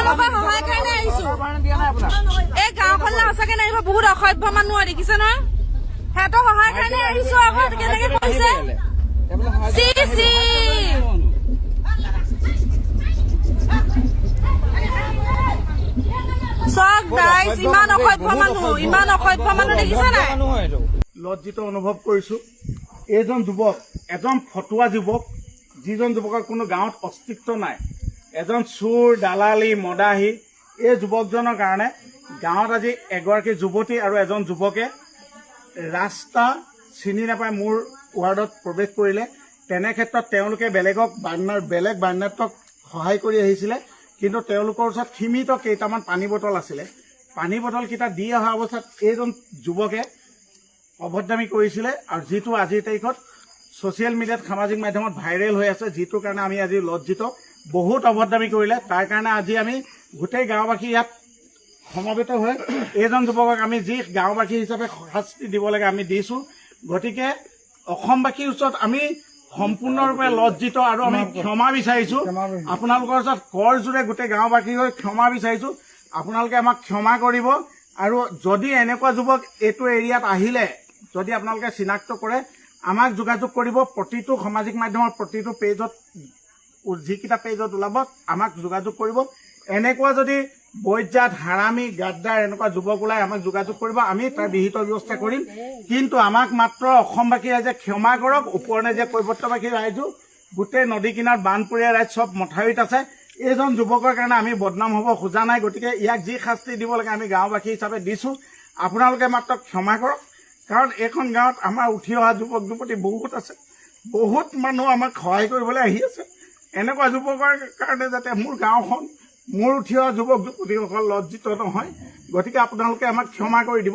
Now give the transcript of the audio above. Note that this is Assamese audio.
ফালৰ পৰা সহায় কাৰণে আহিছো এই গাঁওখনলৈ সঁচাকে নাহিব বহুত অসভ্য মানুহ দেখিছে নহয় সিহঁতৰ সহায় কাৰণে আহিছো আকৌ কেনেকে কৈছে চি চি চক গাইজ ইমান অসভ্য মানুহ দেখিছে নাই লজ্জিত অনুভৱ কৰিছো এইজন যুৱক এজন ফটুৱা যুৱক যিজন যুৱকৰ কোনো গাঁৱত অস্তিত্ব নাই এজন চোৰ দালালি মদাহী এই যুৱকজনৰ কাৰণে গাঁৱত আজি এগৰাকী যুৱতী আৰু এজন যুৱকে ৰাস্তা চিনি নাপাই মোৰ ৱাৰ্ডত প্ৰৱেশ কৰিলে তেনে ক্ষেত্ৰত তেওঁলোকে বেলেগ বাৰ্ণাত্মক সহায় কৰি আহিছিলে কিন্তু তেওঁলোকৰ ওচৰত সীমিত কেইটামান পানী বটল আছিলে পানী বটলকেইটা দি অহা অৱস্থাত এইজন যুৱকে অভদ্ৰামী কৰিছিলে আৰু যিটো আজিৰ তাৰিখত ছ'চিয়েল মিডিয়াত সামাজিক মাধ্যমত ভাইৰেল হৈ আছে যিটোৰ কাৰণে আমি আজি লজ্জিত বহুত অভদ্ৰামী কৰিলে তাৰ কাৰণে আজি আমি গোটেই গাঁওবাসী ইয়াত সমবেত হৈ এইজন যুৱকক আমি যি গাঁওবাসী হিচাপে শাস্তি দিব লাগে আমি দিছোঁ গতিকে অসমবাসীৰ ওচৰত আমি সম্পূৰ্ণৰূপে লজ্জিত আৰু আমি ক্ষমা বিচাৰিছোঁ আপোনালোকৰ ওচৰত কৰ জোৰে গোটেই গাঁওবাসী হৈ ক্ষমা বিচাৰিছোঁ আপোনালোকে আমাক ক্ষমা কৰিব আৰু যদি এনেকুৱা যুৱক এইটো এৰিয়াত আহিলে যদি আপোনালোকে চিনাক্ত কৰে আমাক যোগাযোগ কৰিব প্ৰতিটো সামাজিক মাধ্যমৰ প্ৰতিটো পেজত যিকেইটা পেজত ওলাব আমাক যোগাযোগ কৰিব এনেকুৱা যদি বৈজাত হাৰামী গাদ্দাৰ এনেকুৱা যুৱক ওলাই আমাক যোগাযোগ কৰিব আমি তাৰ বিহিত ব্যৱস্থা কৰিম কিন্তু আমাক মাত্ৰ অসমবাসী ৰাইজে ক্ষমা কৰক ওপৰনে যে কৈৱৰ্তবাসী ৰাইজো গোটেই নদী কিনাৰত বানপৰীয়া ৰাইজ চব মথাউৰিত আছে এইজন যুৱকৰ কাৰণে আমি বদনাম হ'ব খোজা নাই গতিকে ইয়াক যি শাস্তি দিব লাগে আমি গাঁওবাসী হিচাপে দিছোঁ আপোনালোকে মাত্ৰ ক্ষমা কৰক কাৰণ এইখন গাঁৱত আমাৰ উঠি অহা যুৱক যুৱতী বহুত আছে বহুত মানুহ আমাক সহায় কৰিবলৈ আহি আছে এনেকুৱা যুৱকৰ কাৰণে যাতে মোৰ গাঁওখন মোৰ উঠি অহা যুৱক যুৱতীসকল লজ্জিত নহয় গতিকে আপোনালোকে আমাক ক্ষমা কৰি দিব